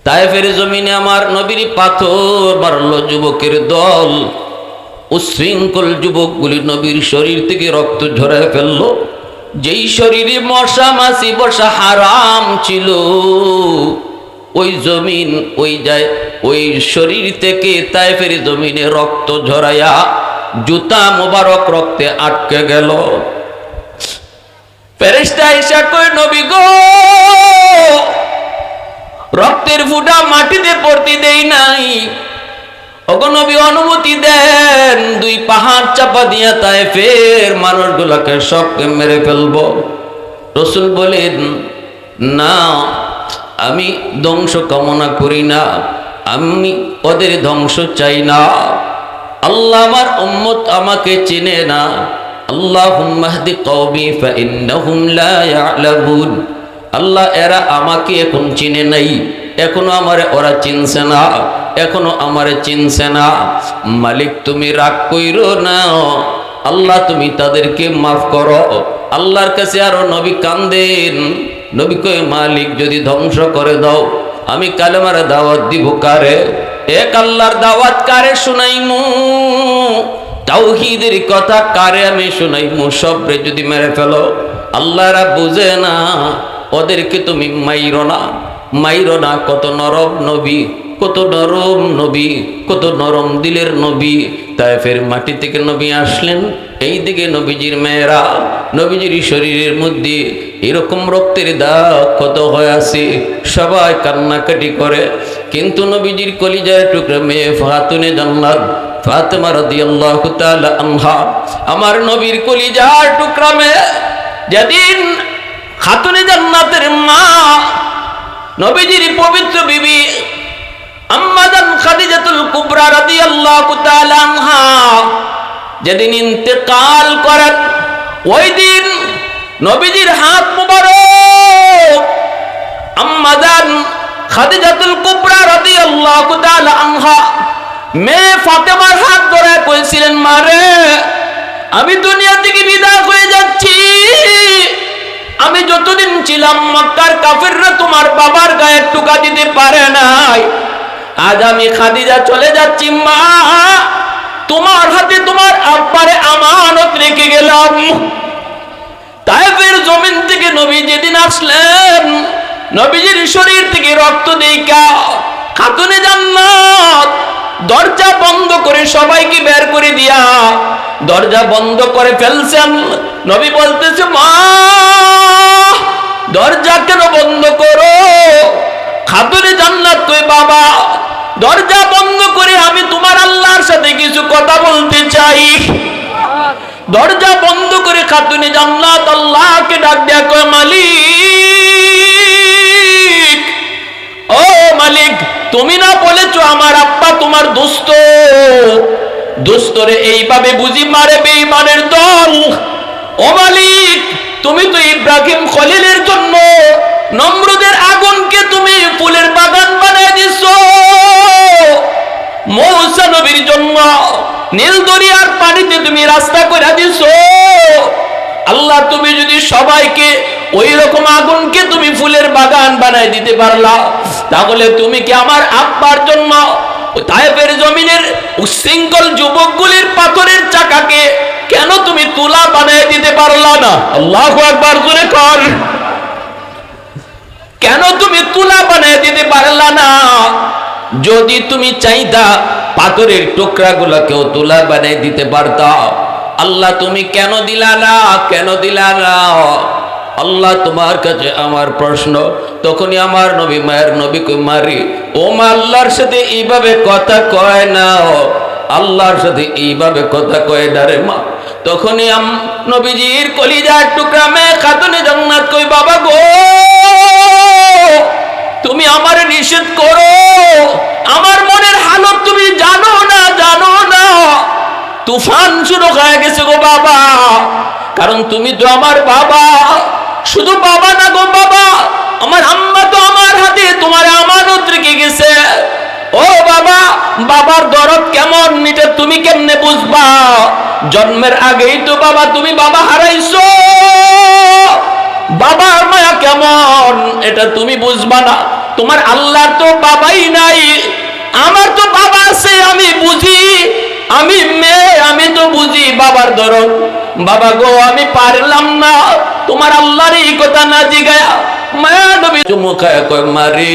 তায়েফের জমিনে আমার নবীর পাথর মারল যুবকের দল। উশৃঙ্খল যুবকগুলি নবীর শরীর থেকে রক্ত ঝরায় ফেলল। যেই শরীরে মশা মাছি বসা হারাম ছিল, ওই জমিন ওই শরীর থেকে তায়েফের জমিনে রক্ত ঝরাইয়া জুতা মোবারক রক্তে আটকে গেল। ফেরেশতা এসে কয়, নবী গো, রক্তের ফুটা মাটিতে পড়তে দেই নাই, ওগো নবী অনুমতি দেন, দুই পাহাড় চাপা দিয়া তায়েফের মানুষগুলোকে সবকে মেরে ফেলবো। রাসূল বলেন, না, আমি ধ্বংস কামনা করি না, আমি ওদের ধ্বংস চাই না। আল্লাহ আমার উম্মত আমাকে চিনে না। আল্লাহুম্মা হদি কওমি ফাইন্নাহুম লা ইয়ালামুন। আল্লাহ, এরা আমাকে এখন চিনে নাই, এখনো আমারে ওরা চিনছে না, এখনো আমারে চিনছে না। মালিক তুমি রাগ কইরো না, আল্লাহ তুমি তাদেরকে মাফ করো। আল্লাহর কাছে আরো নবী কান্দেন। নবী কয়, মালিক যদি ধ্বংস করে দাও, আমি কালেমার দাওয়াত দিব কারে? এক আল্লাহর দাওয়াত কারে শুনাইমু? তাওহীদের কথা কারে আমি শুনাইমু? সবরে যদি মেরে ফেলো, আল্লাহরা বুঝে না, ওদেরকে তুমি মাইরো না, মাইরো না। কত নরম নবী, কত নরম নবী, কত নরম দিলের নবী। তায়েফের মাটি থেকে নবী আসলেন, এই দিকে নবীজির মেয়েরা, নবীজির শরীরের মধ্যে এরকম রক্তের দাগ কত হয়ে আছে, সবাই কান্নাকাটি করে। কিন্তু নবীজির কলিজার টুকরা মেয়ে ফাতুনে জান্নাত ফাতেমা রাদিয়াল্লাহু তাআলা আনহা, আমার নবীর কলিজার টুকরা মেয়ে, যেদিন খাতুনে জান্নাতের মা নবীজির পবিত্র বিবি আম্মা জান খাদিজাতুল কুবরা রাদিয়াল্লাহু তাআলা আনহা যেদিন ইন্তেকাল করেন, ওই দিন নবীজির হাত মুবারক আম্মা জান খাদিজাতুল কুবরা রাদিয়াল্লাহু তাআলা আনহা মেয়ে ফাতেমার হাত ধরে কইছিলেন, মারে, আমি দুনিয়া থেকে বিদায় হয়ে যাচ্ছি। আমি যতদিন ছিলাম মক্কার কাফিররা তোমার বাবার গায়ে টুকা দিতে পারে নাই, আজ আমি খাদিজা চলে যাচ্ছি, মা, তোমার হাতে তোমার আব্বারে আমানত রেখে গেলাম। তায়েফের জমিন থেকে নবী যেদিন আসলেন, নবীজির শরীর থেকে রক্ত দেইকা খাতুনে জান্নাত দরজা বন্ধ করে সবাইকে বের করে দিয়া দরজা বন্ধ করে ফেলছেন। নবী বলতেছে, মা, দরজা কেন বন্ধ করো? খাতুনে জান্নাত কই, বাবা, দরজা বন্ধ করে আমি তোমার আল্লাহর সাথে কিছু কথা বলতে চাই। দরজা বন্ধ করে খাতুনে জান্নাত আল্লাহকে ডাক দেয়া কয়, মালিক, ও মালিক, তুমি না বলেছো আমার আব্বা তোমার দোস্ত, দোস্তরে এইভাবে বুঝি মারে বেঈমানের দল? ও মালিক, তুমি তো ইব্রাহিম খলিলের জন্য নমরুদের আগুনকে তুমি ফুলের বাগান বানায় দিছো, মূসা নবীর জন্য নীল দরিয়ার পানিতে তুমি রাস্তা করে দিছো। আল্লাহ, তুমি যদি সবাইকে ওই রকম আগুনকে তুমি ফুলের বাগান বানায় দিতে পারলা, তাহলে তুমি কি আমার আব্বার জন্য তায়েফের জমিনের উশৃঙ্খল যুবকগুলির পাথরের চাকাকে কেন তুমি তুলা বানায় দিতে পারলা না? আল্লাহু আকবার জোরে কর। কেন তুমি তুলা বানায় দিতে পারলা না? যদি তুমি চাইতা পাথরের টুকরাগুলোকেও তুলা বানায় দিতে পারতা। আল্লাহ, তুমি কেন দিলা না? কেন দিলা না? আল্লাহ, তোমার কাছে আমার প্রশ্ন। তখনই আমার নবী মায়ের নবী কই, মারি, ও মা, আল্লাহর সাথে এইভাবে কথা কয় না, আল্লাহর সাথে এইভাবে কথা কয় না রে মা। তখনই নবীজির কলিজার টুকরা মেয়ে খাতুনে জান্নাত কই, বাবা গো, তুমি আমারে নিষেধ করো, আমার মনের হালত তুমি জানো না, জানো না। তুফান শুরু হয়ে গেছে গো বাবা, কারণ তুমি তো আমার বাবা। শুধু বাবা না গো বাবা, আমার আম্মা তো আমার হাতে তোমার আমানত রেখে গেছে। ও বাবা, বাবার দরদ কেমন এটা তুমি কেমনে বুঝবা? জন্মের আগেই তো বাবা তুমি বাবা হারাইছো। বাবার মায়া কেমন এটা তুমি বুঝবা না। তোমার আল্লাহর তো বাবাই নাই, আমার তো বাবা আছে, আমি বুঝি, আমি মেয়ে, আমি তো বুঝি বাবার দরদ। বাবা গো, আমি পারলাম না তোমার আল্লাহর এই কথা না জিগায়া। মায়া নবী চুমু খায় কয়, মারে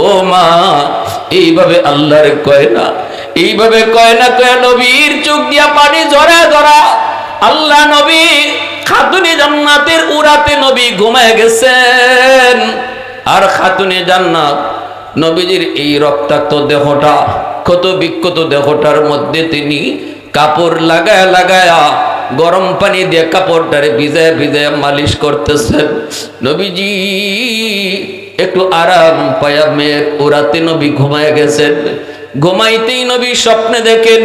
ও মা, এইভাবে আল্লাহর কয় না, এইভাবে কয় না। কয় নবীর চোখ দিয়া পানি ঝরা ঝরা। আল্লাহ নবী খাতুনে জান্নাতের উরাতে নবী ঘুমায় গেছেন। আর খাতুনে জান্নাত নবীজির এই রক্তাক্ত দেহটা, ক্ষত বিক্ষত দেহটার মধ্যে তিনি কাপড় লাগায়া লাগায়া গরম পানি দিয়ে কাপড়টারে ভিজায় ভিজায় মালিশ করতেছেন। নবীজি একটু আরাম পায়া মেয়ের উরাতে নবী ঘুমায় গেছেন। ঘুমাইতেই নবী স্বপ্নে দেখেন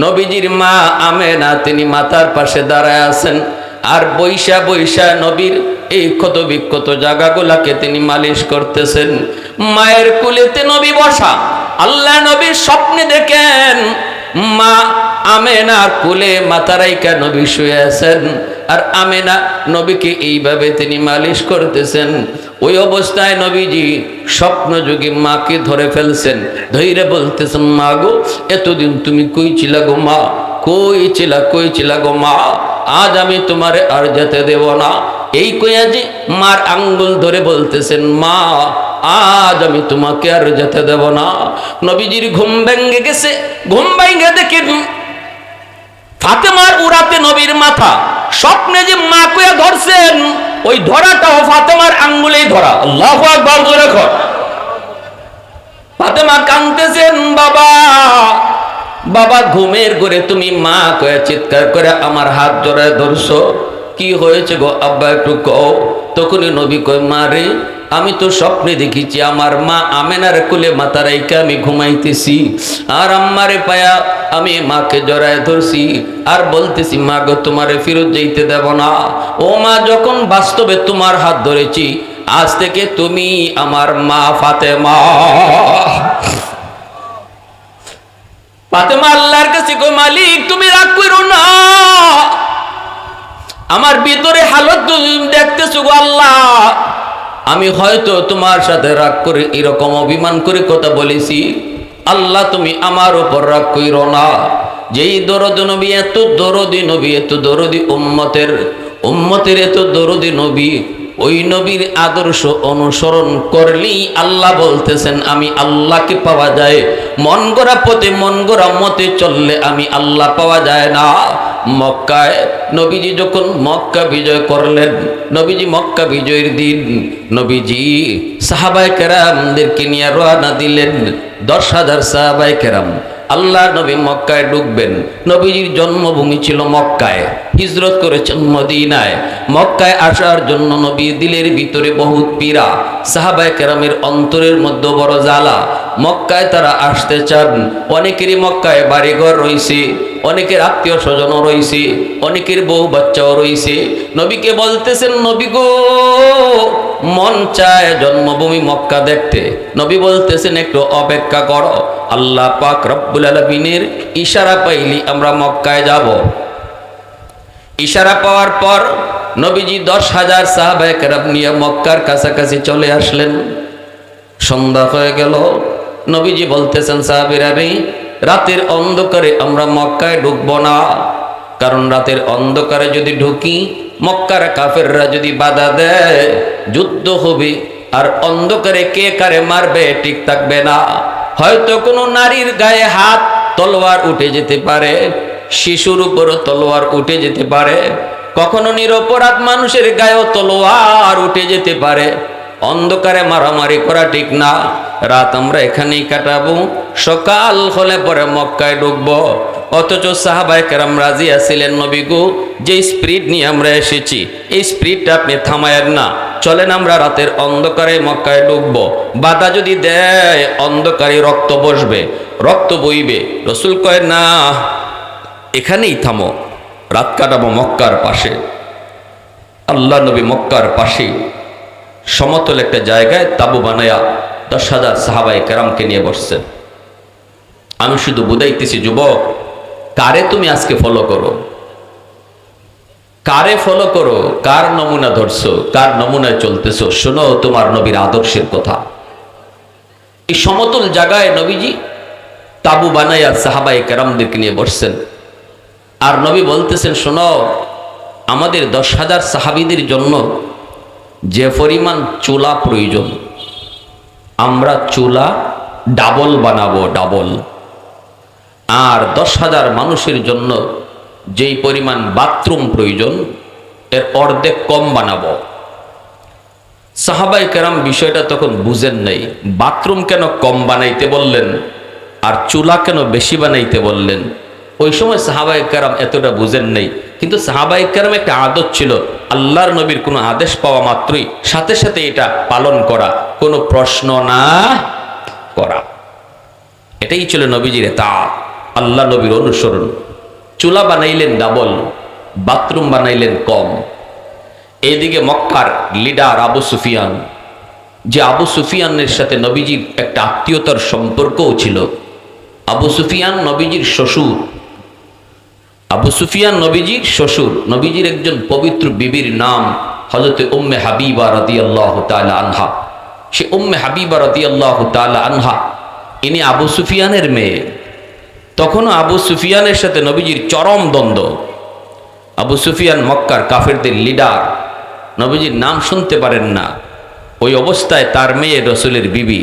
নবীজির মা আমেনা তিনি মাথার পাশে দাঁড়ায় আছেন, আর বৈশা বৈশা নবীর এই ক্ষত বিক্ষত জায়গাগুলাকে তিনি মালিশ করতেছেন। মায়ের কুলেতে নবী বসা। আল্লাহ নবীর স্বপ্নে দেখেন মা আমেনার কুলে মাথা রাইকা নবী শুয়ে আছেন, আর আমেনা নবীকে এইভাবে তিনি মালিশ করতেছেন। ওই অবস্থায় নবীজি স্বপ্নযোগী মাকে ধরে ফেলছেন, ধৈর্য বলতেছেন, মা গো, এতদিন তুমি কই ছিলা গো মা, কই ছিলা গো মা, আজ আমি তোমারে আর যেতে দেব না। এই কইয়া যে মার আঙ্গুল ধরে বলতেছেন, মা আজ আমি তোমাকে আর যেতে দেব না। নবীজির ঘুম ভেঙে গেছে। ঘুম ভেঙে দেখেন ফাতেমার উরাতে নবীর মাথা। স্বপ্নে যে মা কইয়া ধরছেন, ওই ধরাটাও ফাতেমার আঙ্গুলেই ধরা। আল্লাহু আকবার জোরে কর। ফাতেমা কাঁদতেছেন, বাবা বাবা, ঘুমের ঘরে তুমি মা কয়ে চিৎকার করে আমার হাত জড়ায় ধরছো, কি হয়েছে গো আব্বা একটু কও। তখনই নবী কয়, মা রে, আমি তো স্বপ্নে দেখেছি আমার মা আমেনার কোলে মাথা রাইকা আমি ঘুমাইতেছি, আর আম্মারে পায়া আমি মাকে জড়ায় ধরছি, আর বলতেছি, মা গো, তোমারে ফেরত যাইতে দেব না। ও মা, যখন বাস্তবে তোমার হাত ধরেছি, আজ থেকে তুমি আমার মা ফাতেমা। ফাতেমা আল্লাহর কাছে কই, মালিক তুমি রাগ করো না, আমার ভিতরে হালত দেখতেছো গো আল্লাহ, আমি হয়তো তোমার সাথে রাগ করে এরকম অভিমান করে কথা বলেছি, আল্লাহ তুমি আমার উপর রাগ কইরো না। যেই দরদ নবী, এত দরদি নবী, এত দরদি উম্মতের এত দরদি নবী, ওই নবীর আদর্শ অনুসরণ করলেই আল্লাহ বলতেছেন আমি আল্লাহকে পাওয়া যায়। মন গড়া পথে মন গড়া মতে চললে আমি আল্লাহ পাওয়া যায় না। মক্কায় নবীজি যখন মক্কা বিজয় করলেন, নবীজি মক্কা বিজয়ের দিন নবীজি সাহাবায়ে কেরামদেরকে নিয়ে রওনা দিলেন। 10,000 সাহাবায়ে কেরাম। আল্লাহ নবী মক্কায় ঢুকবেন। নবীজির জন্মভূমি ছিল মক্কায়, হিজরত করেছেন মদিনায়। মক্কায় আসার জন্য নবী দিলের ভিতরে বহুত পীড়া, সাহাবায়ে কেরামের অন্তরের মধ্যে বড় জ্বালা। মক্কায় তারা আসতে চান। অনেকেরই মক্কায় বাড়িঘর রয়েছে, অনেকের আত্মীয় স্বজনও রয়েছে, অনেকের বউ বাচ্চাও রয়েছে। নবীকে বলতেছেন, নবী গো, মন চায় জন্মভূমি মক্কা দেখতে। নবী বলতেছেন, একটু অপেক্ষা করো, আল্লাহ পাক রব্বুল আলামিনের ইশারা পাইলি আমরা মক্কায় যাব। ইশারা পাওয়ার পর নবীজি 10,000 সাহাবায়ে কেরাম নিয়ে মক্কার কাছাকাছি চলে আসলেন। সন্ধ্যা হয়ে গেল। নবীজি বলতেছেন, সাহাবীরা রে, রাতের অন্ধকারে আমরা মক্কায় ঢুকবো না, কারণ রাতের অন্ধকারে যদি ঢুকি, মক্কার কাফেররা যদি বাধা দেয়, যুদ্ধ হবে, আর অন্ধকারে কে কারে মারবে ঠিক থাকবে না। হয়তো কোনো নারীর গায়ে হাত তলোয়ার উঠে যেতে পারে, শিশুর উপরও তলোয়ার উঠে যেতে পারে, কখনো নিরপরাধ মানুষের গায়েও তলোয়ার উঠে যেতে পারে। অন্ধকারে মারামারি করা ঠিক না। রাত আমরা এখানেই কাটাবো, সকাল হলে পরে মক্কায় ঢুকবো। অথচ সাহাবায়ে কেরাম রাজি আছিলেন, নবী গো, যে স্পিরিট নিয়ে আমরা এসেছি, এই স্পিরিটটা আপনি থামায়েন না, চলেন আমরা রাতের অন্ধকারে মক্কায় ঢুকবো। বাধা যদি দেয়, অন্ধকারে রক্ত বসবে, রক্ত বইবে। রসুল কয়, না, এখানেই থামো, রাত কাটাবো মক্কার পাশে। আল্লাহ নবী মক্কার পাশে সমতল একটা জায়গায় তাবু বানায়া 10,000 সাহাবায়ে কেরামকে নিয়ে বসছেন। আমি শুধু বুঝাইতেছি, যুবক, কারে তুমি আজকে ফলো করো, কারে ফলো করো, কার নমুনা ধরছো, কার নমুনায় চলতেছো? শোনো তোমার নবীর আদর্শের কথা। এই সমতল জায়গায় নবীজি তাবু বানাইয়া সাহাবায়ে কেরামদেরকে নিয়ে বসছেন। আর নবী বলতেছেন, শোনো, আমাদের 10,000 সাহাবীদের জন্য যে পরিমাণ চুলা প্রয়োজন, আমরা চুলা ডাবল বানাবো, ডাবল। আর 10,000 মানুষের জন্য যেই পরিমাণ বাথরুম প্রয়োজন, এর অর্ধেক কম বানাবো। সাহাবায়ে কেরাম বিষয়টা তখন বুঝেন নাই, বাথরুম কেন কম বানাইতে বললেন আর চুলা কেন বেশি বানাইতে বললেন। ওই সময় সাহাবায়ে কেরাম এতটা বুঝেন নাই। কিন্তু সাহাবায়ে কেরাম একটা আদত ছিল, আল্লাহর নবীর কোনো আদেশ পাওয়া মাত্রই সাথে সাথে এটা পালন করা, কোনো প্রশ্ন না করা। এটাই ছিল নবীজির ইতাআত, আল্লাহ নবীর অনুসরণ। চুলা বানাইলেন ডাবল, বাথরুম বানাইলেন কম। এইদিকে মক্কার লিডার আবু সুফিয়ান, যে আবু সুফিয়ানের সাথে নবীজির একটা আত্মীয়তার সম্পর্কও ছিল। আবু সুফিয়ান নবীজির শ্বশুর। আবু সুফিয়ান নবীজির শ্বশুর। নবীজির একজন পবিত্র বিবির নাম হযরত উম্মে হাবিবা রাদিয়াল্লাহু তাআলা আনহা। সে উম্মে হাবিবা রাদিয়াল্লাহু তাআলা আনহা, ইনি আবু সুফিয়ানের মেয়ে। তখনও আবু সুফিয়ানের সাথে নবীজির চরম দ্বন্দ্ব। আবু সুফিয়ান মক্কার কাফেরদের লিডার, নবীজির নাম শুনতে পারেন না। ওই অবস্থায় তার মেয়ে রসুলের বিবি।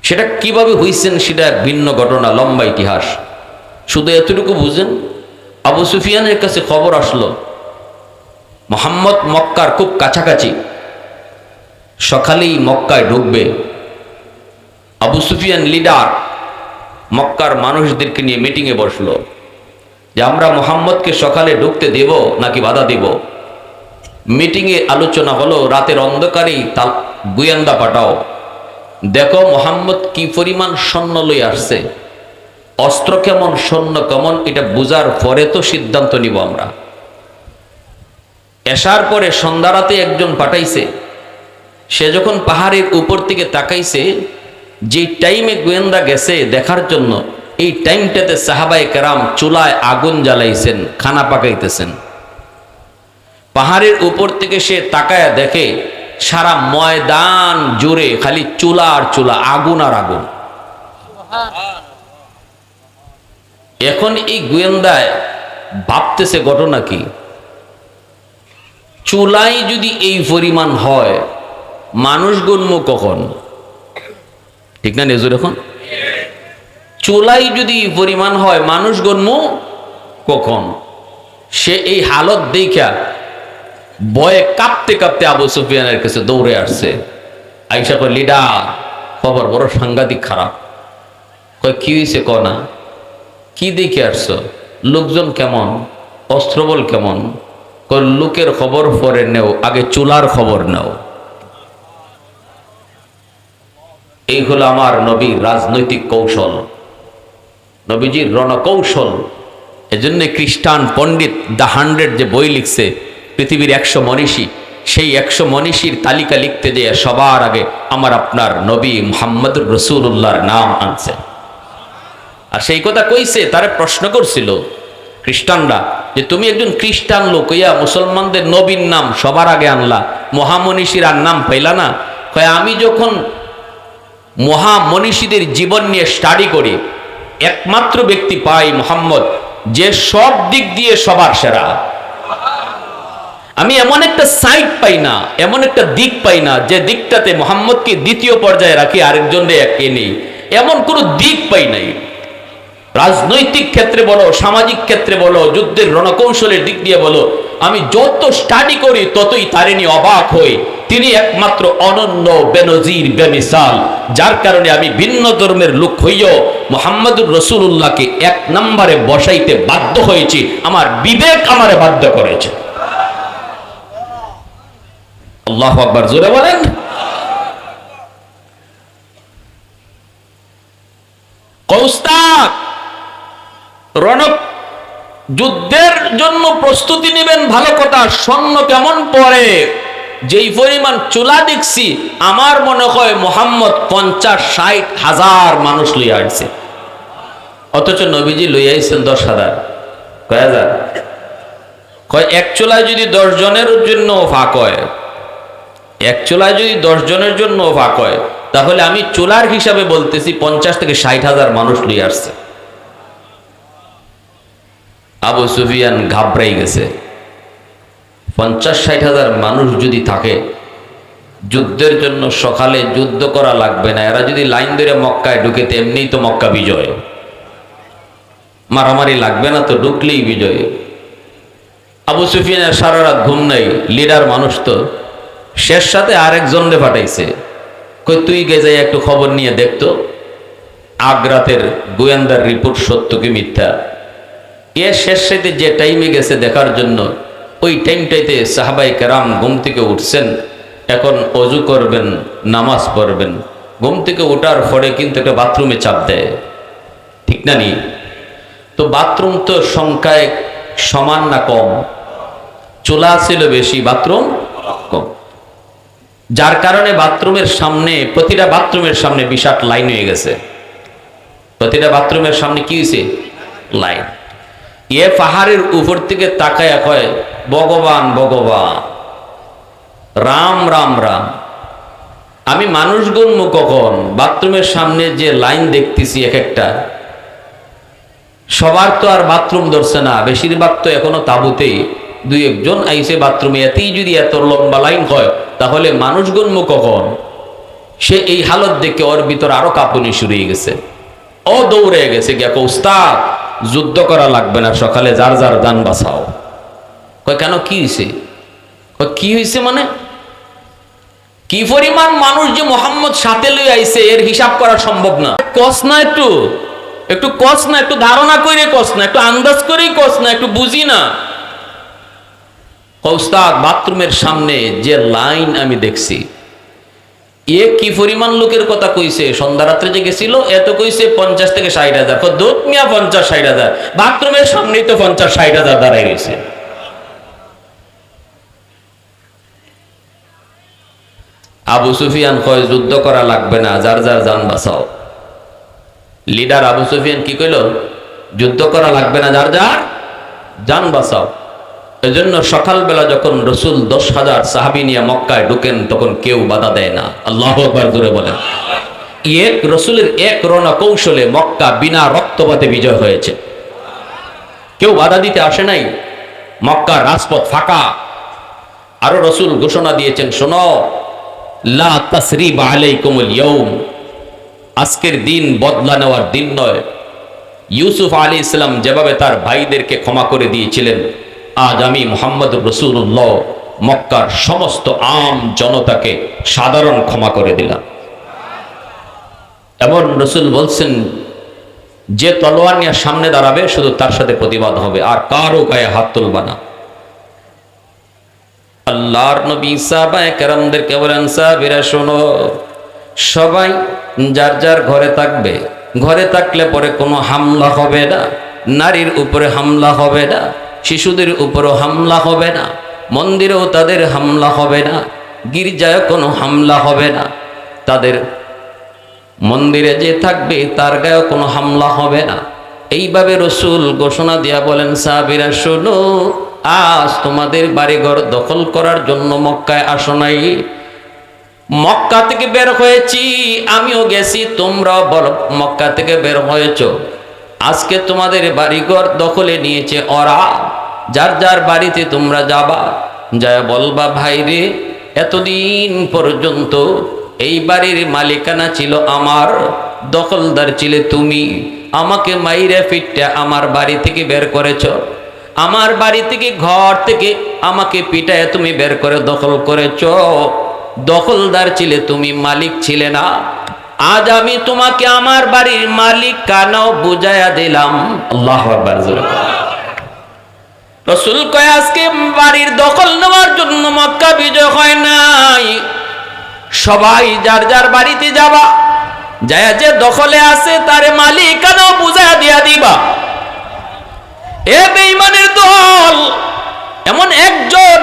সেটা কিভাবে হইছেন সেটা ভিন্ন ঘটনা, লম্বা ইতিহাস। শুধু এতটুকু বুঝেন, আবু সুফিয়ানের কাছে খবর আসলো মুহাম্মদ মক্কার খুব কাছাকাছি, সকালেই মক্কায় ঢুকবে। আবু সুফিয়ান লিডার মক্কার মানুষদেরকে নিয়ে মিটিংয়ে বসলো যে আমরা মুহাম্মদকে সকালে ঢুকতে দেব নাকি বাধা দেব। মিটিংয়ে আলোচনা হলো, রাতের অন্ধকারেই তাল গোয়েন্দা পাঠাও, দেখো মুহাম্মদ কি পরিমাণ সৈন্য লই আসছে, অস্ত্র কেমন, সৈন্য কেমন, এটা বুঝার পরে তো সিদ্ধান্ত নিব আমরা। এশার পরে সন্ধ্যা রাতে একজন পাঠাইছে। সে যখন পাহাড়ের উপর থেকে তাকাইছে, যে টাইমে গোয়েন্দা গেছে দেখার জন্য, এই টাইমটাতে সাহাবায়ে কেরাম চুলায় আগুন জ্বালাইছেন, খানা পাকাইতেছেন। পাহাড়ের উপর থেকে সে তাকায়া দেখে সারা ময়দান জুড়ে খালি চুলা আর চুলা, আগুন আর আগুন। এখন এই গোয়েন্দায় ভাবতেছে ঘটনা কি, চুলাই যদি এই পরিমাণ হয়, মানুষ গণ্য কখন? ঠিক না নেজুর? এখন চুলাই যদি এই পরিমাণ হয়, মানুষ গণ্য কখন? সে এই হালত দেখা ভয়ে কাঁপতে কাঁপতে আবু সুফিয়ানের কাছে দৌড়ে আসছে। আইসা কয়, লিডার, খবর বড় সাংঘাতিক খারাপ। কয়, কি হয়েছে? কনা কি দেখে আসছো? লোকজন কেমন, অস্ত্রবল কেমন? কয়, লোকের খবর পরে নেও, আগে চুলার খবর নাও। এই হলো আমার নবীর রাজনৈতিক কৌশল, নবীজির রণকৌশল। এজন্য খ্রিস্টান পণ্ডিত দ্য 100 যে বই লিখছে, পৃথিবীর 100 মনীষী, সেই 100 মনীষীর তালিকা লিখতে যেয়ে সবার আগে আমার আপনার নবী মুহাম্মদুর রাসূলুল্লাহর নাম আনছে। আর সেই কথা কইছে, তারে প্রশ্ন করছিল খ্রিস্টানরা যে তুমি একজন খ্রিস্টান লোক ইয়া মুসলমানদের নবীর নাম সবার আগে আনলা, মহামনীষীর আর নাম পাইলা না? কয়, আমি যখন মহামনীষীদের জীবন নিয়ে স্টাডি করি, একমাত্র ব্যক্তি পাই মুহাম্মদ যে সব দিক দিয়ে সবার সেরা। আমি এমন একটা সাইড পাই না, এমন একটা দিক পাই না যে দিকটাতে মুহাম্মদকে দ্বিতীয় পর্যায়ে রাখি, আরেকজনরে একে নেই, এমন কোনো দিক পাই নাই। রাজনৈতিক ক্ষেত্রে বলো, সামাজিক ক্ষেত্রে বলো, যুদ্ধের রণকৌশলের দিক দিয়ে বলো, আমি যত স্টাডি করি ততই তারে নিয়ে অবাক হই। তিনি একমাত্র অনন্য, বেনজির, বেমিসাল, যার কারণে আমি ভিন্ন ধর্মের লোক হইও মুহাম্মদুর রাসূলুল্লাহকে 1 নম্বরে বসাইতে বাধ্য হয়েছি। আমার বিবেক আমারে বাধ্য করেছে। আল্লাহু আকবার, জোরে বলেন। কৌস্তাক রণক যুদ্ধের জন্য প্রস্তুতি নেবেন, ভালো কথা, সৈন্য কেমন পড়ে, যেই পরিমাণ চুলা দেখছি, আমার মনে হয় মুহাম্মদ 50-60 হাজার মানুষ লইয়া আসছে, অথচ নবীজি লইয়া আইছেন 10,000। কয় হাজার? কয়, এক চুলায় যদি 10 জনের জন্য ফাঁক হয়, এক চুলায় যদি 10 জনের জন্য ফাঁক হয়, তাহলে আমি চুলার হিসাবে বলতেছি 50 থেকে 60,000 মানুষ নিয়ে আসছে। আবু সুফিয়ান ঘাবড়াই গেছে। 50-60,000 মানুষ যদি থাকে, যুদ্ধের জন্য সকালে যুদ্ধ করা লাগবে না, এরা যদি লাইন ধরে মক্কায় ঢুকে, এমনিই তো মক্কা বিজয়, মারামারি লাগবে না তো, ঢুকলেই বিজয়। আবু সুফিয়ানের সারা রাত ঘুম নাই, লিডার মানুষ তো। শেষ সাথে আরেকজনরে পাঠাইছে, কই তুই গে যাই একটু খবর নিয়ে দেখতো আগ্রাতের গোয়েন্দার রিপোর্ট সত্য কি মিথ্যা। এ শেষ সাথে যে টাইমে গেছে দেখার জন্য, ওই টাইমটাইতে সাহাবাই কেরাম ঘুম থেকে উঠছেন, এখন অজু করবেন, নামাজ পড়বেন। ঘুম থেকে ওঠার পরে কিন্তু একটা বাথরুমে চাপ দেয়, ঠিক না নি? তো বাথরুম তো সংখ্যায় সমান না কম? চুলা ছিল বেশি, বাথরুম কম, যার কারণে বাথরুমের সামনে, প্রতিটা বাথরুমের সামনে বিশাল লাইন হয়ে গেছে। প্রতিটা বাথরুমের সামনে কি হয়েছে? লাইন। এ পাহাড়ের উপর থেকে তাকায় কয়, ভগবান ভগবান, রাম রাম রাম। আমি মানুষ গণ্য কখন বাথরুমের সামনে যে লাইন দেখতেছি এক একটা, সবার তো আর বাথরুম ধরছে না, বেশিরভাগ তো এখনো তাঁবুতেই, দুই একজন আইসে বাথরুমে। এতেই যদি এত লম্বা লাইন হয়, তাহলে মানুষ গণ্য কখন? সে এই হালত দেখে ওর ভিতর আরো কাঁপুনি শুরু হয়ে গেছে। ও দৌড়ে গেছে গিয়া, উস্তাদ যুদ্ধ করা লাগবে না, সকালে যার যার যান বাঁচাও। কয় কেন, কি হয়েছে? কি হয়েছে মানে? কি পরিমাণ মানুষ যে মোহাম্মদ সাথে লই আইছে এর হিসাব করা সম্ভব না। কস না, একটু একটু কস না, একটু ধারণা করে কস না, একটু আন্দাজ করেই কস না, একটু বুঝি না। উস্তাদ বাথরুমের সামনে যে লাইন আমি দেখছি, এ কি পরিমাণ লোকের কথা কইছে। সন্ধ্যা রাত্রে যে গেছিল, এত কইছে 50 থেকে 60,000। দোত মিয়া 50-60,000, বাথরুমের সামনেই তো 50-60,000 দাঁড়াই রয়েছে। আবু সুফিয়ান কয় যুদ্ধ করা লাগবে না, যার যার যান বাঁচাও। লিডার আবু সুফিয়ান কি কইল? যুদ্ধ করা লাগবে না, যার যার যান বাঁচাও। এজন্য সকালবেলা যখন রসুল 10,000 সাহাবী নিয়ে মক্কায় ঢুকেন, তখন কেউ বাধা দেয় না। আল্লাহু আকবার জোরে বলেন। এক রসুলের এক রণ কৌশলে মক্কা বিনা রক্তপাতে বিজয় হয়েছে। কেউ বাধা দিতে আসে নাই, মক্কার রাজপথ ফাঁকা। আরো রসুল ঘোষণা দিয়েছেন, শোনো, লা তাসরিবা আলাইকুমুল ইয়াউম, আজকের দিন বদলা নেওয়ার দিন নয়। ইউসুফ আলাইহিস সালাম যেভাবে তার ভাইদেরকে ক্ষমা করে দিয়েছিলেন, আজ আমি মুহাম্মদ রাসূলুল্লাহ মক্কার সমস্ত আম জনতাকে সাধারণ ক্ষমা করে দিলাম। এমন রসুল বলছেন, যে তলোয়ার নিয়ে সামনে দাঁড়াবে শুধু তার সাথে প্রতিবাদ হবে, আর কারো গায়ে হাত তুলবা না। আল্লাহর নবী সাহাবায়ে কেরামদেরকে বলেন, সাহাবীরা শোনো, সবাই যার যার ঘরে থাকবে। ঘরে থাকলে পরে কোনো হামলা হবে না, নারীর উপরে হামলা হবে না, শিশুদের উপরও হামলা হবে না, মন্দিরেও তাদের হামলা হবে না, গির্জায় কোনো হামলা হবে না, তাদের মন্দিরে যে থাকবে তার গায়েও কোনো হামলা হবে না। এইভাবে রসুল ঘোষণা দিয়া বলেন, সাহাবীরা শোনো, আজ তোমাদের বাড়িঘর দখল করার জন্য মক্কায় আসো নাই। মক্কা থেকে বের হয়েছি, আমিও গেছি, তোমরাও বল মক্কা থেকে বের হয়েছ। আজকে তোমাদের বাড়িঘর দখলে নিয়েছে ওরা। যার যার বাড়িতে তোমরা যাবা, যায় বলবা, ভাই রে, এতদিন পর্যন্ত এই বাড়ির মালিকানা ছিল আমার, দখলদার ছিলে তুমি। আমাকে মাইরে ফিটটা আমার বাড়ি থেকে বের করেছ, আমার বাড়ি থেকে, ঘর থেকে আমাকে পিটায় তুমি বের করে দখল করেছ। দখলদার ছিলে তুমি, মালিক ছিলে না। আজ আমি তোমাকে আমার বাড়ির মালিক কানাও বুঝাইয়া দিলাম। আল্লাহু আকবার। রসুল কয়, আজকে বাড়ির দখল নেওয়ার জন্য মক্কা বিজয় হয় নাই। সবাই যার যার বাড়িতে যাবা, যায় যে দখলে আছে তারে মালিক কানাও বুঝাইয়া দিয়া দিবা। এ বেঈমানের দল, এমন একজন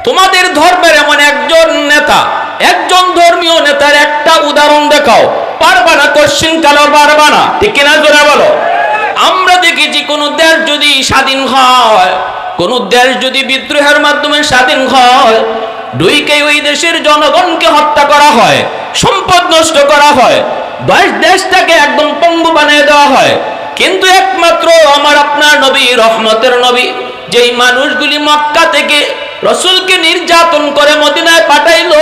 তোমাদের ধর্মের এমন একজন নেতা, একজন ধর্মীয় নেতার একটা উদাহরণ দেখাও। পারবা না, কোশ্চিন কালো পারবা না, ঠিক কিনা জোরে বলো। আমরা দেখেছি কোন দেশ যদি স্বাধীন হয়, কোন দেশ যদি বিদ্রোহের মাধ্যমে স্বাধীন হয়, ঢুইকে ওই দেশের জনগণকে হত্যা করা হয়, সম্পদ নষ্ট করা হয়, দেশটাকে একদম পঙ্গু বানিয়ে দেওয়া হয়। কিন্তু একমাত্র আমার আপনার নবী, রহমতের নবী, যেই মানুষগুলি মক্কা থেকে রসুলকে নির্যাতন করে মদিনায় পাঠাইলো,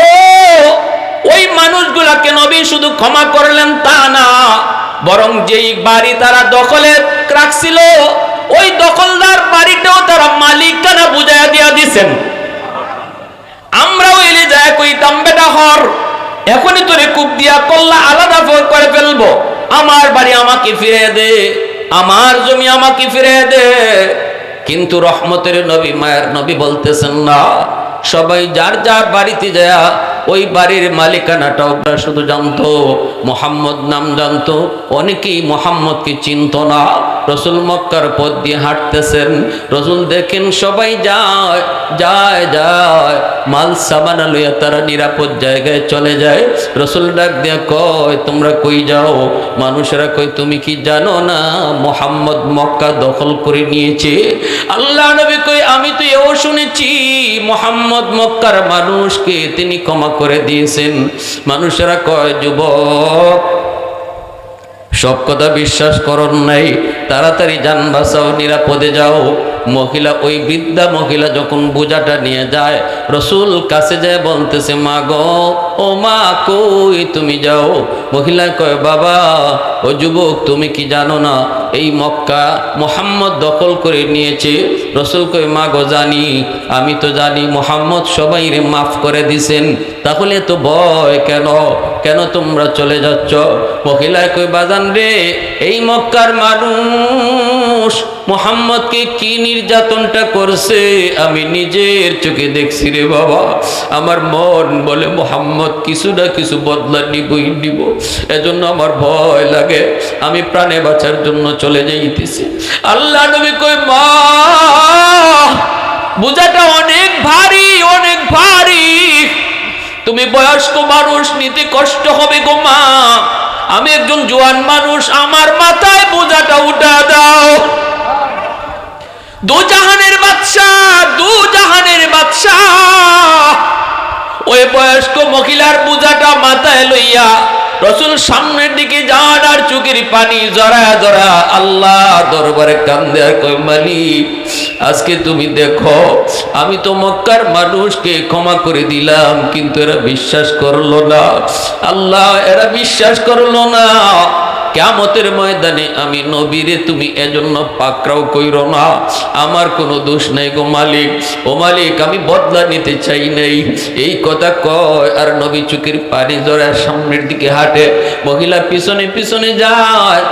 ওই মানুষগুলাকে নবী শুধু ক্ষমা করলেন তা না, বরং যেই বাড়ি তারা দখলে রাখছিল ওই দখলদার বাড়িটাও তারা মালিকানা বুঝাইয়া দিয়া দিছেন। আমরাও এলে যায় কইতাম, বেটা হর, এখনই তোরে কূপ দিয়া কল্লা আলাদা করে ফেলবো, আমার বাড়ি আমাকে ফিরে দে, আমার জমি আমাকে ফিরে দে। কিন্তু রহমতের নবী, মায়ের নবী বলতেছেন না, সবাই যার যার বাড়িতে যায় ওই বাড়ির মালিকানাটা ওরা শুধু জানতো, মোহাম্মদ নাম জানতো, অনেকেই মোহাম্মদকে চিনত না। রসুল মক্কার পথ দিয়ে হাঁটতেছেন, রসুল দেখেন সবাই যায় যায় যায়, মাল সামানা লইয়া তারা নিরাপদ জায়গায় চলে যায়। রসুল ডাক দিয়া কয়, তোমরা কই যাও? মানুষেরা কই, তুমি কি জানো না মোহাম্মদ মক্কা দখল করে নিয়েছে? আল্লাহ নবী কই, আমি তো এও শুনেছি মোহাম্মদ মক্কার মানুষকে তিনি ক্ষমা করে দিয়েছেন। মানুষেরা কয়, যুবক সব কথা বিশ্বাস করন নাই, তাড়াতাড়ি যান বাঁচাও, নিরাপদে যাও। মহিলা, ওই বৃদ্ধা মহিলা যখন বোঝাটা নিয়ে যায়, রসুল কাছে যায় বলতেছে, মা গো, ও মা, কই তুমি যাও? মহিলা কয়, বাবা, ও যুবক, তুমি কি জানো না এই মক্কা মোহাম্মদ দখল করে নিয়েছে? রসুল কয়, মা গো, জানি, আমি তো জানি মোহাম্মদ সবাই রে মাফ করে দিছেন, তাহলে তো ভয় কেন? কেন তোমরা চলে যাচ্ছ? মহিলা কয়, বাজান রে, এই মক্কার মানুষ মোহাম্মদকে কি নির্যাতনটা করছে আমি নিজের চোখে দেখছি রে বাবা। আমার মন বলে মোহাম্মদ কিছু না কিছু বদলা নিবই নিব, এজন্য আমার ভয় লাগে, আমি প্রাণে বাঁচার জন্য চলে যাইতেছি। আল্লাহ নবী কই, মা, বোঝাটা অনেক ভারী, অনেক ভারী, তুমি বয়স্ক মানুষ, নিতে কষ্ট হবে গো মা, আমি একজন জোয়ান মানুষ, আমার মাথায় বোঝাটা উঠা দাও। দু জাহানের বাদশাহ, দু জাহানের বাদশাহ ওই বয়স্ক মহিলার বোঝাটা মাথায় লইয়া রসুল সামনের দিকে যান, আর চোখের পানি জরা জরা আল্লাহ দরবারে কান্দে আর কই, মালিক, আজকে তুমি দেখো, আমি তো মক্কার মানুষকে ক্ষমা করে দিলাম, কিন্তু এরা বিশ্বাস করলো না। আল্লাহ, এরা বিশ্বাস করলো না। কিয়ামতের ময়দানে আমি নবীরে তুমি এজন্য পাকড়াও কইরো না, আমার কোনো দোষ নাই গো মালিক। ও মালিক, আমি বদলা নিতে চাই নাই। এই কথা কয় আর নবী চোখের পানি জড়ায় সামনের দিকে হাঁটে, মহিলা পিছনে পিছনে যায়।